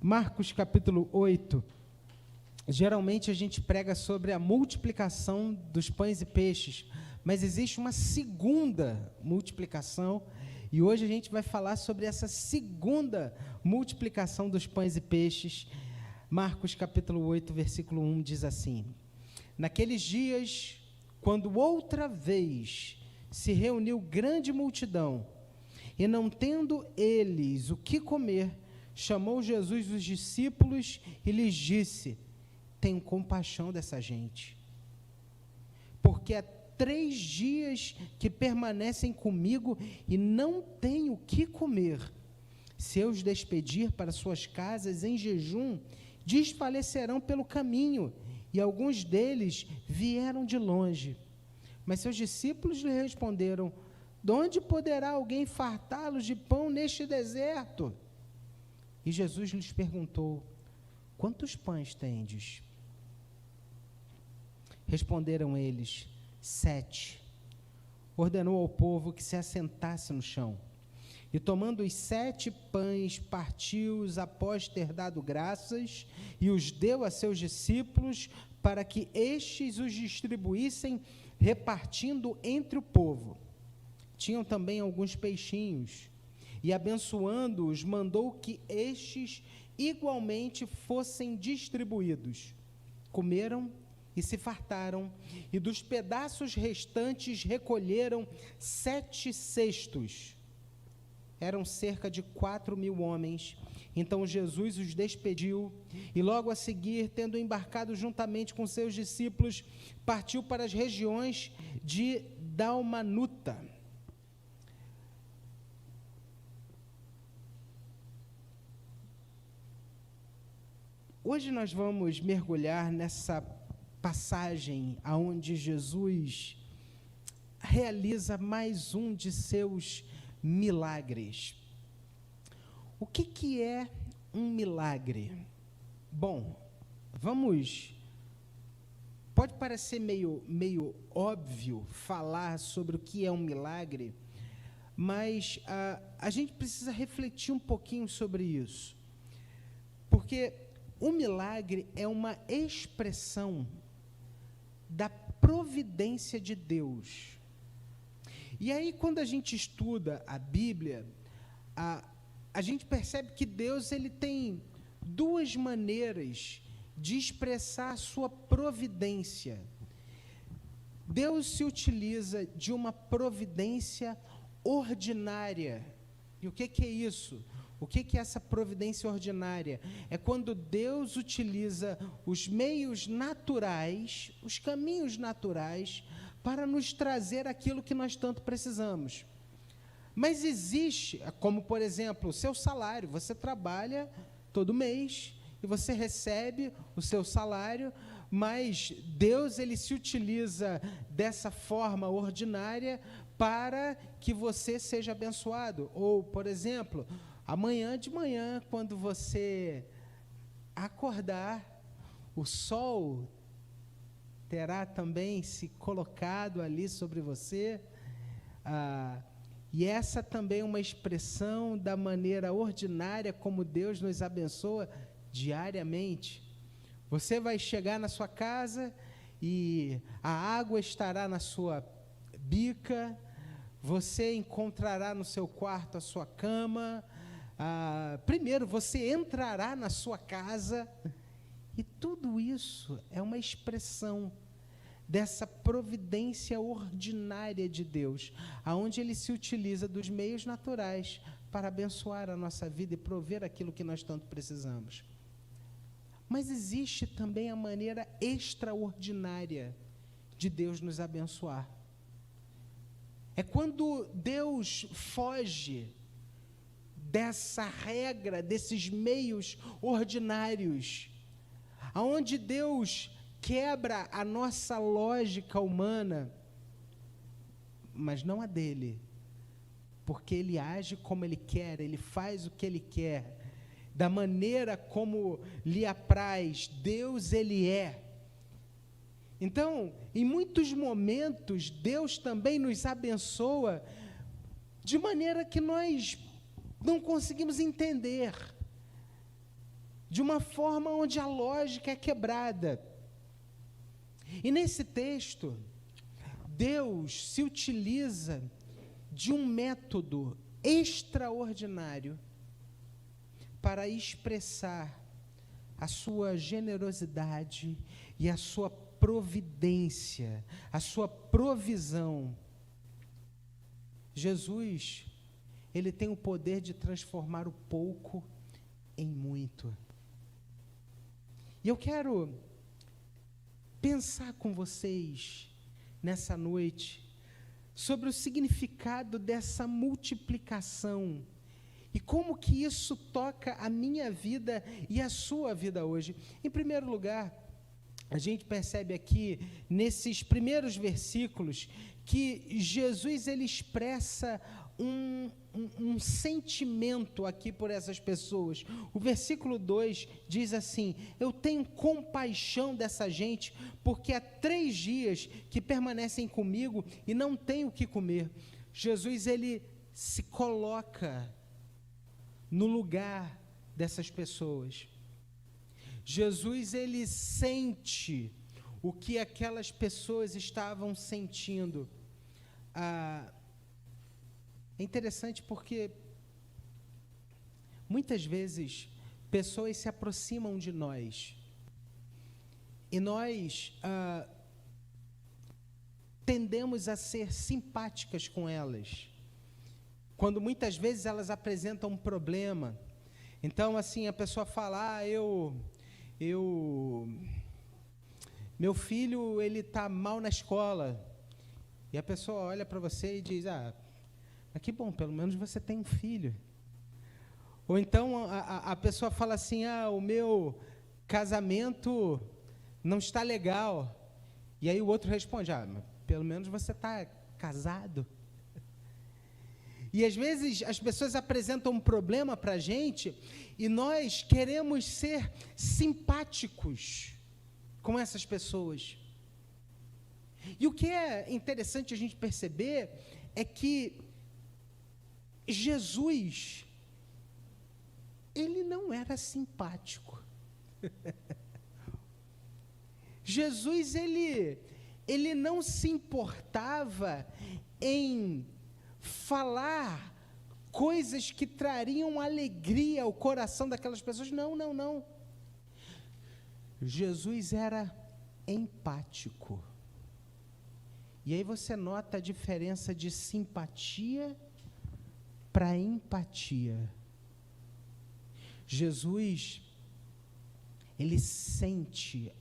Marcos capítulo 8, geralmente a gente prega sobre a multiplicação dos pães e peixes, mas existe uma segunda multiplicação, e hoje a gente vai falar sobre essa segunda multiplicação dos pães e peixes. Marcos capítulo 8, versículo 1 diz assim: Naqueles dias, quando outra vez se reuniu grande multidão, e não tendo eles o que comer, chamou Jesus os discípulos e lhes disse: tenho compaixão dessa gente, porque há 3 dias que permanecem comigo e não têm o que comer. Se eu os despedir para suas casas em jejum, desfalecerão pelo caminho, e alguns deles vieram de longe. Mas seus discípulos lhe responderam: de onde poderá alguém fartá-los de pão neste deserto? E Jesus lhes perguntou: quantos pães tendes? Responderam eles: 7. Ordenou ao povo que se assentasse no chão. E tomando os 7 pães, partiu-os após ter dado graças, e os deu a seus discípulos, para que estes os distribuíssem, repartindo entre o povo. Tinham também alguns peixinhos, e abençoando-os, mandou que estes igualmente fossem distribuídos. Comeram e se fartaram, e dos pedaços restantes recolheram 7 cestos. Eram cerca de 4.000 homens. Então Jesus os despediu, e logo a seguir, tendo embarcado juntamente com seus discípulos, partiu para as regiões de Dalmanuta. Hoje nós vamos mergulhar nessa passagem aonde Jesus realiza mais um de seus milagres. O que é um milagre? Bom, pode parecer meio óbvio falar sobre o que é um milagre, mas a gente precisa refletir um pouquinho sobre isso, porque o milagre é uma expressão da providência de Deus. E aí, quando a gente estuda a Bíblia, a gente percebe que Deus ele tem 2 maneiras de expressar a sua providência. Deus se utiliza de uma providência ordinária. E o que é isso? O que é essa providência ordinária? É quando Deus utiliza os meios naturais, os caminhos naturais, para nos trazer aquilo que nós tanto precisamos. Mas existe, como por exemplo, o seu salário. Você trabalha todo mês e você recebe o seu salário, mas Deus ele se utiliza dessa forma ordinária para que você seja abençoado. Ou, por exemplo, amanhã de manhã, quando você acordar, o sol terá também se colocado ali sobre você, e essa também é uma expressão da maneira ordinária como Deus nos abençoa diariamente. Você vai chegar na sua casa e a água estará na sua bica, você encontrará no seu quarto a sua cama. Primeiro você entrará na sua casa, e tudo isso é uma expressão dessa providência ordinária de Deus, aonde Ele se utiliza dos meios naturais para abençoar a nossa vida e prover aquilo que nós tanto precisamos. Mas existe também a maneira extraordinária de Deus nos abençoar. É quando Deus foge dessa regra, desses meios ordinários, aonde Deus quebra a nossa lógica humana, mas não a dele, porque Ele age como Ele quer, Ele faz o que Ele quer, da maneira como lhe apraz. Deus, Ele é. Então, em muitos momentos, Deus também nos abençoa de maneira que nós não conseguimos entender. de uma forma onde a lógica é quebrada. E nesse texto, Deus se utiliza de um método extraordinário para expressar a sua generosidade e a sua providência, a sua provisão. Jesus, ele tem o poder de transformar o pouco em muito. E eu quero pensar com vocês nessa noite sobre o significado dessa multiplicação e como que isso toca a minha vida e a sua vida hoje. Em primeiro lugar, a gente percebe aqui, nesses primeiros versículos, que Jesus ele expressa um sentimento aqui por essas pessoas. O versículo 2 diz assim: eu tenho compaixão dessa gente, porque há 3 dias que permanecem comigo e não têm o que comer. Jesus ele se coloca no lugar dessas pessoas. Jesus ele sente o que aquelas pessoas estavam sentindo. É interessante porque muitas vezes pessoas se aproximam de nós e nós tendemos a ser simpáticas com elas, quando muitas vezes elas apresentam um problema. Então, assim, a pessoa fala: meu filho, ele está mal na escola. E a pessoa olha para você e diz: mas que bom, pelo menos você tem um filho. Ou então a pessoa fala assim: o meu casamento não está legal. E aí o outro responde: mas pelo menos você está casado. E às vezes as pessoas apresentam um problema para a gente e nós queremos ser simpáticos com essas pessoas. E o que é interessante a gente perceber é que Jesus, ele não era simpático. Jesus, ele não se importava em falar coisas que trariam alegria ao coração daquelas pessoas. Não. Jesus era empático. E aí você nota a diferença de simpatia para empatia. Jesus, ele sente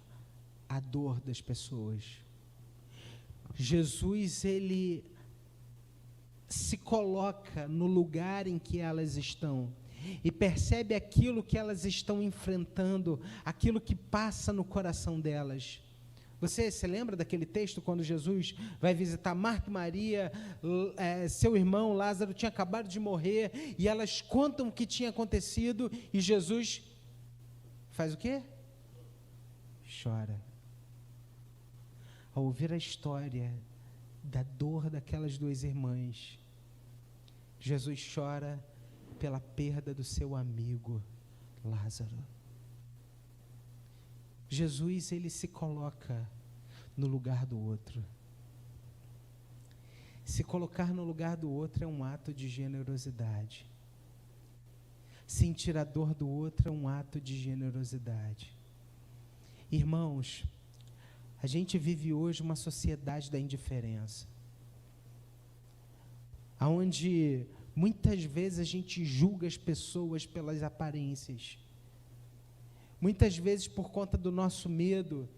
a dor das pessoas. Jesus, ele se coloca no lugar em que elas estão e percebe aquilo que elas estão enfrentando, aquilo que passa no coração delas. Você se lembra daquele texto quando Jesus vai visitar Marta e Maria, seu irmão Lázaro tinha acabado de morrer, e elas contam o que tinha acontecido, e Jesus faz o quê? Chora. Ao ouvir a história da dor daquelas 2 irmãs, Jesus chora pela perda do seu amigo Lázaro. Jesus, ele se coloca no lugar do outro. Se colocar no lugar do outro é um ato de generosidade. Sentir a dor do outro é um ato de generosidade. Irmãos, a gente vive hoje uma sociedade da indiferença, onde muitas vezes a gente julga as pessoas pelas aparências. Muitas vezes por conta do nosso medo,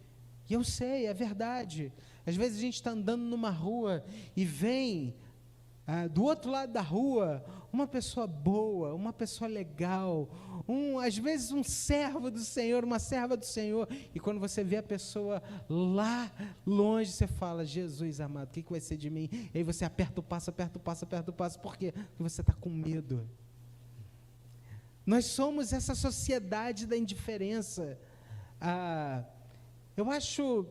e eu sei, é verdade, às vezes a gente está andando numa rua e vem do outro lado da rua uma pessoa boa, uma pessoa legal, às vezes um servo do Senhor, uma serva do Senhor, e quando você vê a pessoa lá longe, você fala: Jesus amado, o que vai ser de mim? E aí você aperta o passo, por quê? Porque você está com medo. Nós somos essa sociedade da indiferença. Eu acho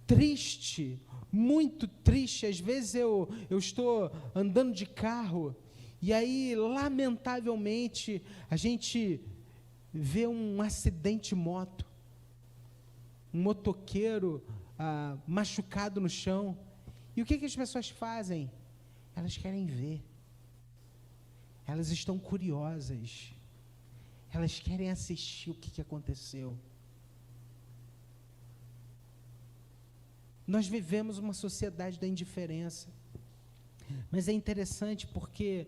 triste, muito triste. Às vezes eu estou andando de carro e aí, lamentavelmente, a gente vê um acidente de moto, um motoqueiro machucado no chão. E o que as pessoas fazem? Elas querem ver. Elas estão curiosas. Elas querem assistir o que aconteceu. Nós vivemos uma sociedade da indiferença. Mas é interessante porque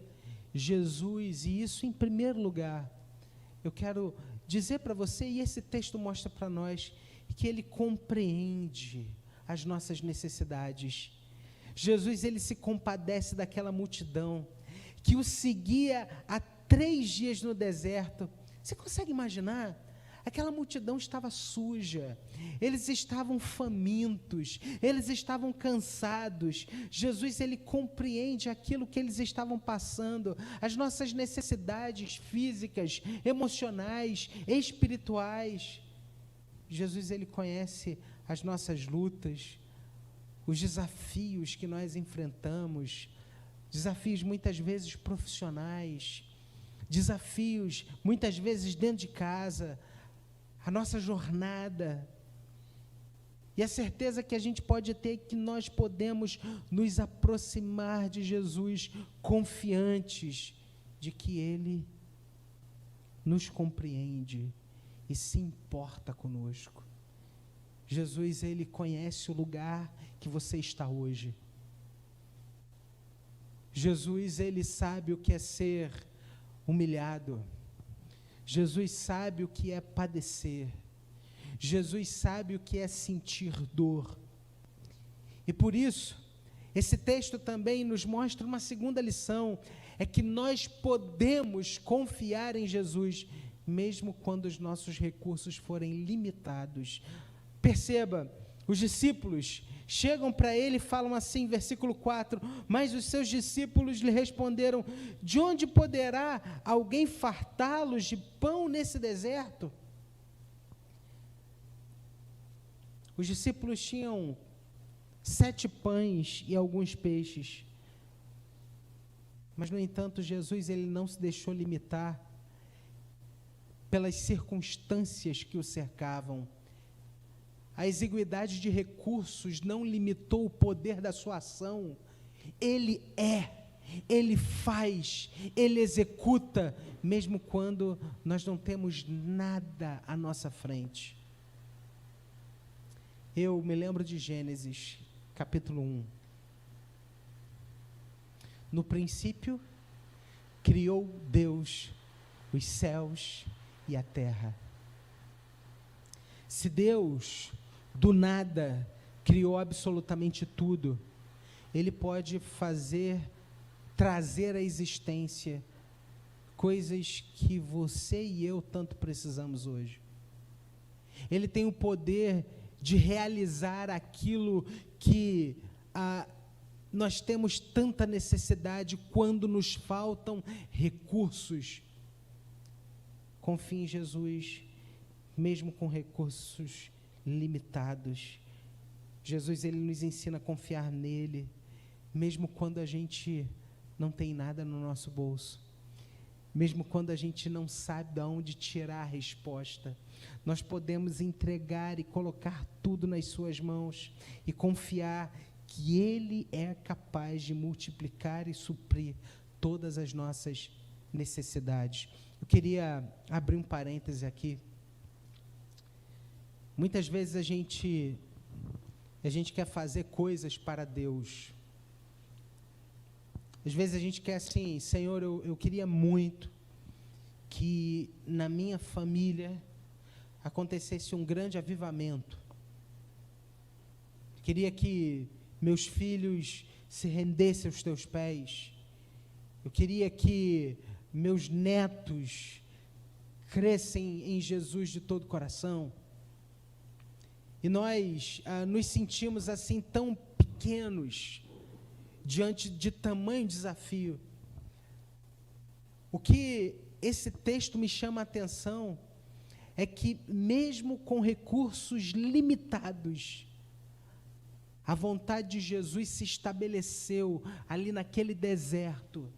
Jesus, e isso em primeiro lugar, eu quero dizer para você, e esse texto mostra para nós, que Ele compreende as nossas necessidades. Jesus, Ele se compadece daquela multidão, que o seguia há 3 dias no deserto. Você consegue imaginar? Aquela multidão estava suja, eles estavam famintos, eles estavam cansados. Jesus, Ele compreende aquilo que eles estavam passando, as nossas necessidades físicas, emocionais, espirituais. Jesus, Ele conhece as nossas lutas, os desafios que nós enfrentamos, desafios muitas vezes profissionais, desafios muitas vezes dentro de casa, a nossa jornada, e a certeza que a gente pode ter que nós podemos nos aproximar de Jesus confiantes de que Ele nos compreende e se importa conosco. Jesus, Ele conhece o lugar que você está hoje. Jesus, Ele sabe o que é ser humilhado. Jesus sabe o que é padecer. Jesus sabe o que é sentir dor. E por isso, esse texto também nos mostra uma segunda lição, é que nós podemos confiar em Jesus, mesmo quando os nossos recursos forem limitados. Perceba, os discípulos chegam para ele e falam assim, versículo 4, mas os seus discípulos lhe responderam, de onde poderá alguém fartá-los de pão nesse deserto? Os discípulos tinham 7 pães e alguns peixes, mas no entanto Jesus, Ele não se deixou limitar pelas circunstâncias que o cercavam. A exiguidade de recursos não limitou o poder da sua ação. Ele Ele faz, Ele executa, mesmo quando nós não temos nada à nossa frente. Eu me lembro de Gênesis, capítulo 1. No princípio, criou Deus os céus e a terra. Se Deus do nada criou absolutamente tudo, Ele pode trazer à existência coisas que você e eu tanto precisamos hoje. Ele tem o poder de realizar aquilo que nós temos tanta necessidade quando nos faltam recursos. Confie em Jesus, mesmo com recursos limitados. Jesus, Ele nos ensina a confiar nele, mesmo quando a gente não tem nada no nosso bolso, mesmo quando a gente não sabe de onde tirar a resposta. Nós podemos entregar e colocar tudo nas suas mãos e confiar que Ele é capaz de multiplicar e suprir todas as nossas necessidades. Eu queria abrir um parêntese aqui. Muitas vezes a gente quer fazer coisas para Deus. Às vezes a gente quer assim, Senhor, eu queria muito que na minha família acontecesse um grande avivamento. Queria que meus filhos se rendessem aos teus pés. Eu queria que meus netos crescem em Jesus de todo o coração. E nós nos sentimos assim tão pequenos diante de tamanho desafio. O que esse texto me chama a atenção é que mesmo com recursos limitados, a vontade de Jesus se estabeleceu ali naquele deserto.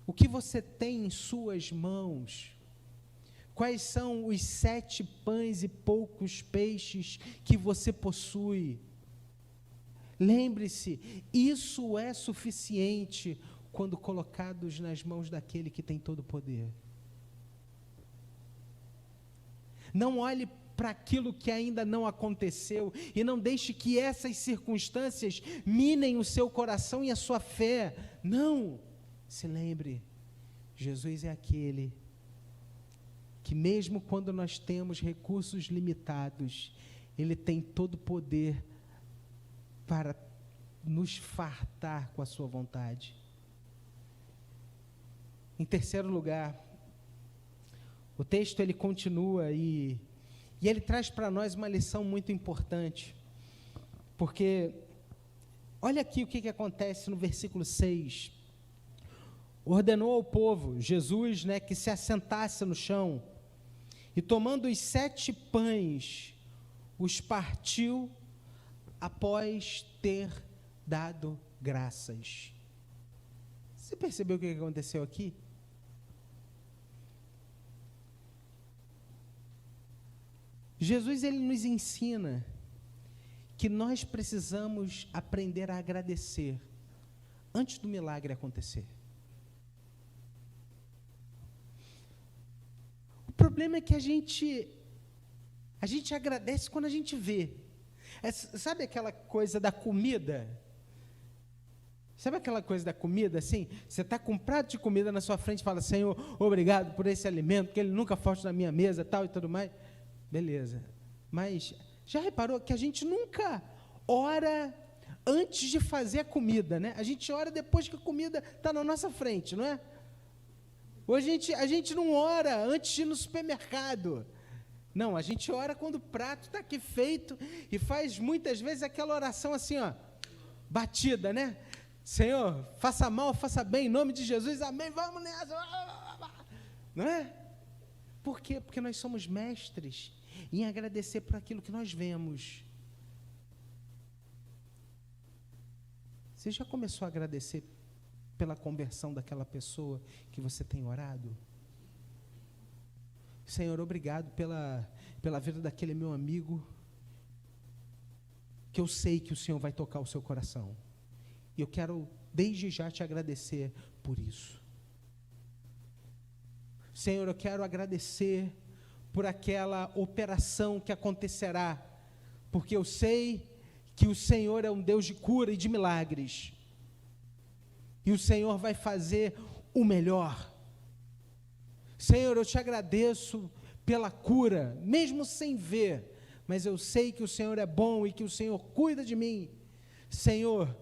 O que você tem em suas mãos? Quais são os 7 pães e poucos peixes que você possui? Lembre-se, isso é suficiente quando colocados nas mãos daquele que tem todo o poder. Não olhe para aquilo que ainda não aconteceu e não deixe que essas circunstâncias minem o seu coração e a sua fé. Não! Se lembre, Jesus é aquele que mesmo quando nós temos recursos limitados, Ele tem todo o poder para nos fartar com a sua vontade. Em terceiro lugar, o texto ele continua e ele traz para nós uma lição muito importante, porque olha aqui o que acontece no versículo 6. Ordenou ao povo, Jesus, que se assentasse no chão, e tomando os 7 pães, os partiu após ter dado graças. Você percebeu o que aconteceu aqui? Jesus ele nos ensina que nós precisamos aprender a agradecer antes do milagre acontecer. O problema é que a gente agradece quando a gente vê. Sabe aquela coisa da comida? Sabe aquela coisa da comida, assim? Você está com um prato de comida na sua frente e fala, Senhor, obrigado por esse alimento, que ele nunca falta na minha mesa, tal e tudo mais. Beleza. Mas já reparou que a gente nunca ora antes de fazer a comida, né? A gente ora depois que a comida está na nossa frente, não é? Hoje a gente não ora antes de ir no supermercado. Não, a gente ora quando o prato está aqui feito e faz muitas vezes aquela oração assim, ó, batida, né? Senhor, faça mal, faça bem, em nome de Jesus, amém, vamos nessa. Não é? Por quê? Porque nós somos mestres em agradecer por aquilo que nós vemos. Você já começou a agradecer pela conversão daquela pessoa que você tem orado? Senhor, obrigado pela vida daquele meu amigo, que eu sei que o Senhor vai tocar o seu coração. E eu quero, desde já, te agradecer por isso. Senhor, eu quero agradecer por aquela operação que acontecerá, porque eu sei que o Senhor é um Deus de cura e de milagres. E o Senhor vai fazer o melhor. Senhor, eu te agradeço pela cura, mesmo sem ver, mas eu sei que o Senhor é bom e que o Senhor cuida de mim. Senhor,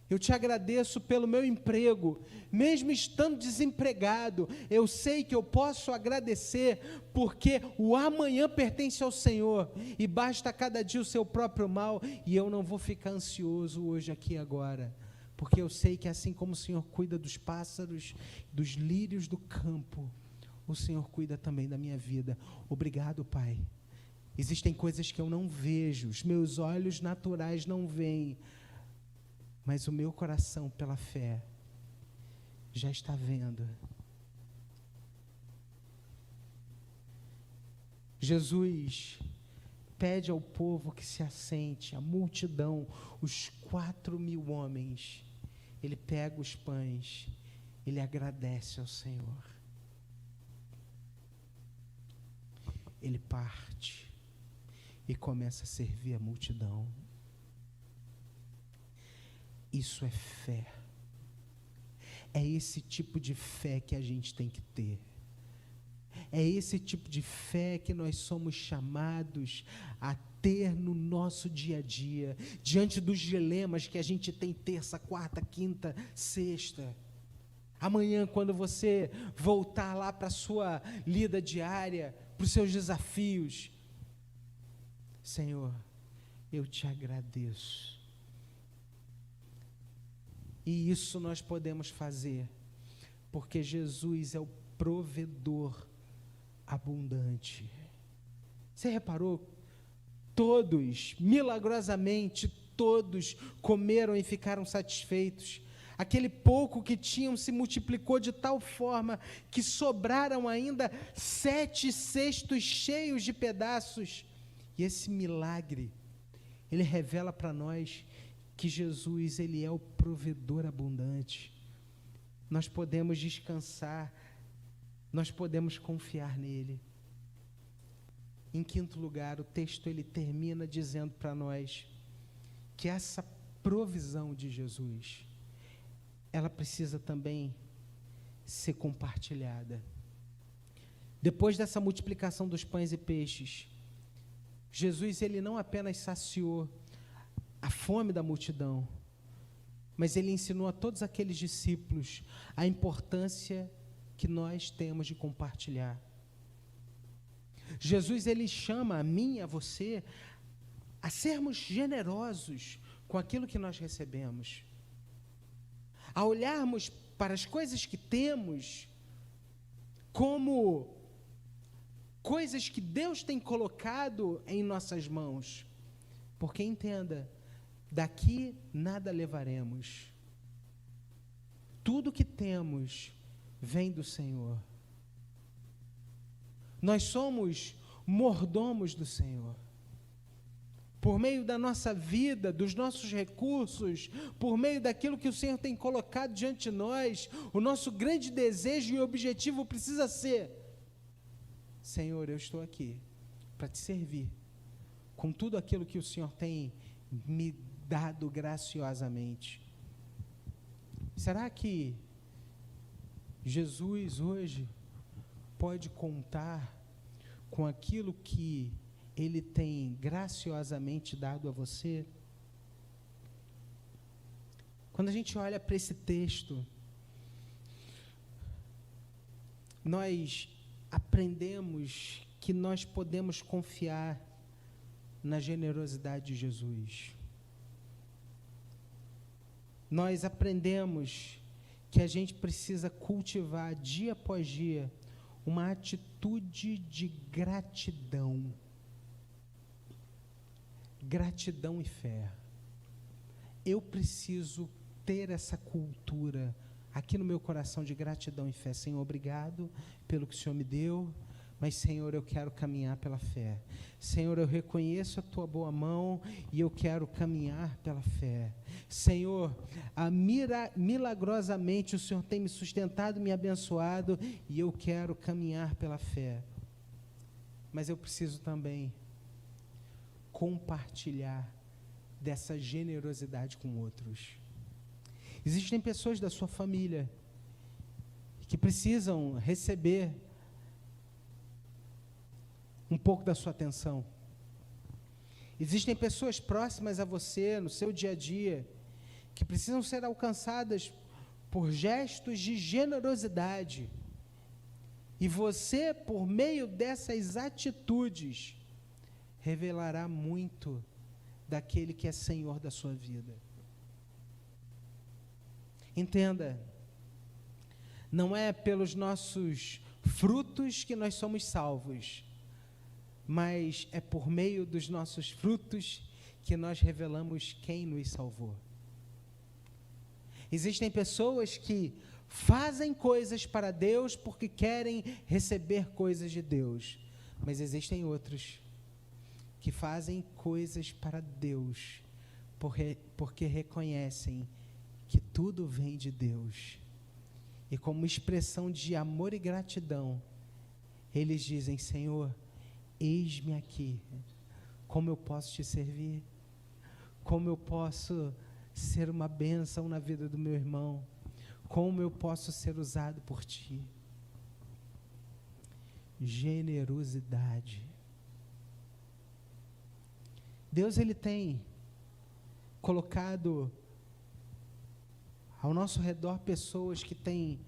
eu te agradeço pelo meu emprego, mesmo estando desempregado, eu sei que eu posso agradecer, porque o amanhã pertence ao Senhor, e basta cada dia o seu próprio mal, e eu não vou ficar ansioso hoje, aqui e agora, porque eu sei que assim como o Senhor cuida dos pássaros, dos lírios do campo, o Senhor cuida também da minha vida. Obrigado, Pai. Existem coisas que eu não vejo, os meus olhos naturais não veem, mas o meu coração, pela fé, já está vendo. Jesus pede ao povo que se assente, a multidão, os 4.000 homens. Ele pega os pães, ele agradece ao Senhor. Ele parte e começa a servir a multidão. Isso é fé. É esse tipo de fé que a gente tem que ter. É esse tipo de fé que nós somos chamados a ter no nosso dia a dia, diante dos dilemas que a gente tem terça, quarta, quinta, sexta. Amanhã, quando você voltar lá para a sua lida diária, para os seus desafios, Senhor, eu te agradeço. E isso nós podemos fazer, porque Jesus é o provedor abundante. Você reparou? Todos, milagrosamente, todos comeram e ficaram satisfeitos. Aquele pouco que tinham se multiplicou de tal forma que sobraram ainda 7 cestos cheios de pedaços. E esse milagre, ele revela para nós que Jesus, ele é o provedor abundante. Nós podemos descansar, nós podemos confiar nele. Em quinto lugar, o texto ele termina dizendo para nós que essa provisão de Jesus, ela precisa também ser compartilhada. Depois dessa multiplicação dos pães e peixes, Jesus ele não apenas saciou a fome da multidão, mas ele ensinou a todos aqueles discípulos a importância que nós temos de compartilhar. Jesus ele chama a mim e a você a sermos generosos com aquilo que nós recebemos, a olharmos para as coisas que temos como coisas que Deus tem colocado em nossas mãos, porque entenda, daqui nada levaremos, tudo que temos vem do Senhor, nós somos mordomos do Senhor. Por meio da nossa vida, dos nossos recursos, por meio daquilo que o Senhor tem colocado diante de nós, o nosso grande desejo e objetivo precisa ser: Senhor, eu estou aqui para te servir, com tudo aquilo que o Senhor tem me dado graciosamente. Será que Jesus hoje pode contar com aquilo que Ele tem graciosamente dado a você? Quando a gente olha para esse texto, nós aprendemos que nós podemos confiar na generosidade de Jesus. Nós aprendemos que a gente precisa cultivar dia após dia uma atitude de gratidão. Gratidão e fé. Eu preciso ter essa cultura aqui no meu coração de gratidão e fé. Senhor, obrigado pelo que o Senhor me deu, mas, Senhor, eu quero caminhar pela fé. Senhor, eu reconheço a Tua boa mão e eu quero caminhar pela fé. Senhor, milagrosamente o Senhor tem me sustentado, me abençoado e eu quero caminhar pela fé. Mas eu preciso também compartilhar dessa generosidade com outros. Existem pessoas da sua família que precisam receber um pouco da sua atenção. Existem pessoas próximas a você, no seu dia a dia, que precisam ser alcançadas por gestos de generosidade. E você, por meio dessas atitudes, revelará muito daquele que é Senhor da sua vida. Entenda, não é pelos nossos frutos que nós somos salvos, mas é por meio dos nossos frutos que nós revelamos quem nos salvou. Existem pessoas que fazem coisas para Deus porque querem receber coisas de Deus, mas existem outros que fazem coisas para Deus porque reconhecem que tudo vem de Deus. E como expressão de amor e gratidão, eles dizem: Senhor, eis-me aqui, como eu posso te servir? Como eu posso ser uma bênção na vida do meu irmão? Como eu posso ser usado por ti? Generosidade. Deus, Ele tem colocado ao nosso redor pessoas que têm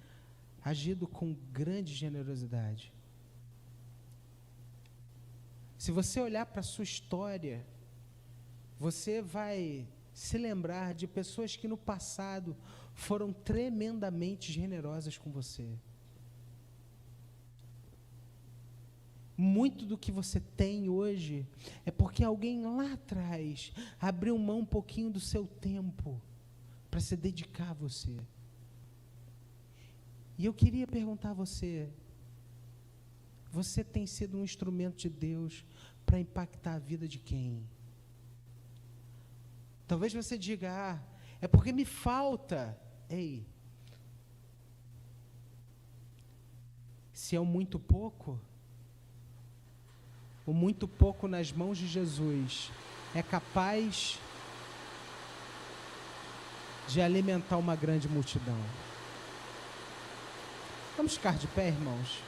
agido com grande generosidade. Se você olhar para a sua história, você vai se lembrar de pessoas que no passado foram tremendamente generosas com você. Muito do que você tem hoje é porque alguém lá atrás abriu mão um pouquinho do seu tempo para se dedicar a você. E eu queria perguntar a você, você tem sido um instrumento de Deus para impactar a vida de quem? Talvez você diga, é porque me falta. Ei, se é o muito pouco nas mãos de Jesus é capaz de alimentar uma grande multidão. Vamos ficar de pé, irmãos?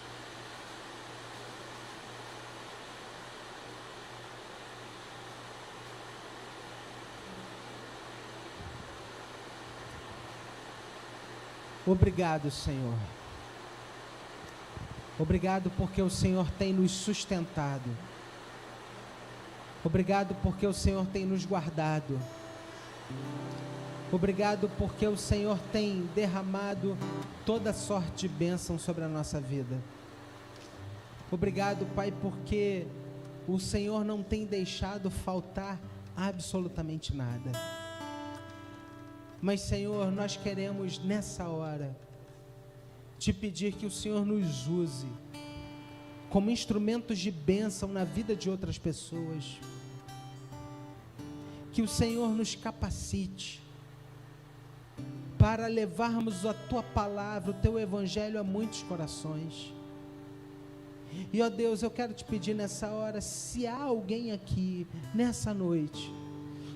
Obrigado, Senhor. Obrigado porque o Senhor tem nos sustentado. Obrigado porque o Senhor tem nos guardado. Obrigado porque o Senhor tem derramado toda sorte de bênção sobre a nossa vida. Obrigado, Pai, porque o Senhor não tem deixado faltar absolutamente nada. Mas, Senhor, nós queremos nessa hora te pedir que o Senhor nos use como instrumentos de bênção na vida de outras pessoas. Que o Senhor nos capacite para levarmos a Tua palavra, o Teu Evangelho a muitos corações. E, ó Deus, eu quero te pedir nessa hora, se há alguém aqui, nessa noite,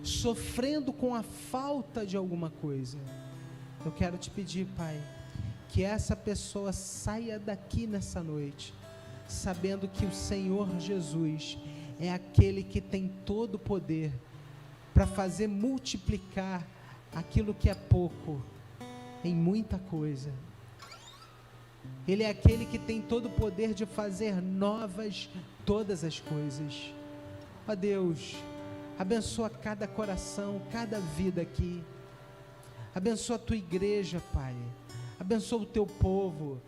sofrendo com a falta de alguma coisa, eu quero te pedir, Pai, que essa pessoa saia daqui nessa noite, sabendo que o Senhor Jesus é aquele que tem todo o poder para fazer multiplicar aquilo que é pouco em muita coisa. Ele é aquele que tem todo o poder de fazer novas todas as coisas. Ó Deus, abençoa cada coração, cada vida aqui. Abençoa a Tua igreja, Pai. Abençoa o Teu povo.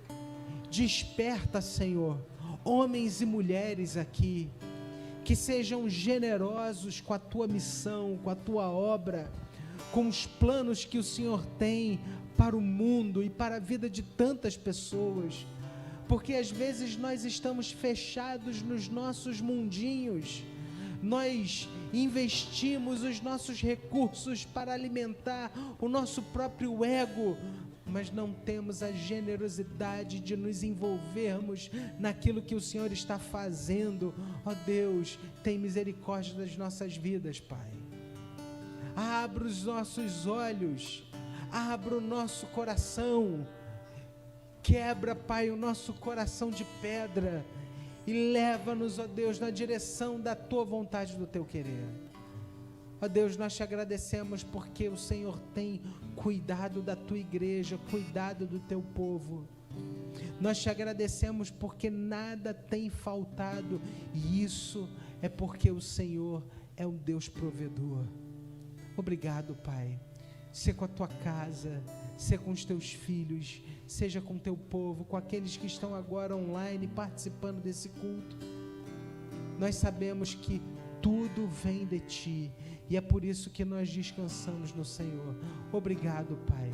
Desperta, Senhor, homens e mulheres aqui, que sejam generosos com a Tua missão, com a Tua obra, com os planos que o Senhor tem para o mundo e para a vida de tantas pessoas, porque às vezes nós estamos fechados nos nossos mundinhos, nós investimos os nossos recursos para alimentar o nosso próprio ego, mas não temos a generosidade de nos envolvermos naquilo que o Senhor está fazendo. Ó Deus, tem misericórdia das nossas vidas, Pai. Abra os nossos olhos, abra o nosso coração, quebra, Pai, o nosso coração de pedra e leva-nos, ó Deus, na direção da Tua vontade, do Teu querer. Ó Deus, nós te agradecemos porque o Senhor tem cuidado da Tua igreja, cuidado do Teu povo. Nós te agradecemos porque nada tem faltado, e isso é porque o Senhor é um Deus provedor. Obrigado, Pai. Seja com a Tua casa, seja com os Teus filhos, seja com o Teu povo, com aqueles que estão agora online participando desse culto. Nós sabemos que tudo vem de Ti, e é por isso que nós descansamos no Senhor. Obrigado, Pai.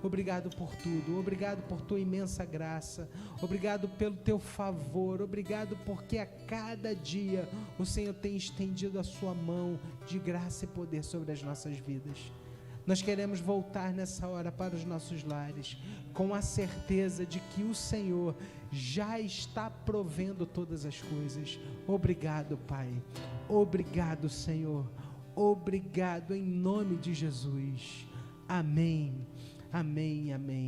Obrigado por tudo, obrigado por Tua imensa graça, obrigado pelo Teu favor, obrigado porque a cada dia o Senhor tem estendido a Sua mão de graça e poder sobre as nossas vidas. Nós queremos voltar nessa hora para os nossos lares, com a certeza de que o Senhor já está provendo todas as coisas. Obrigado, Pai. Obrigado, Senhor. Obrigado em nome de Jesus. Amém. Amém, amém.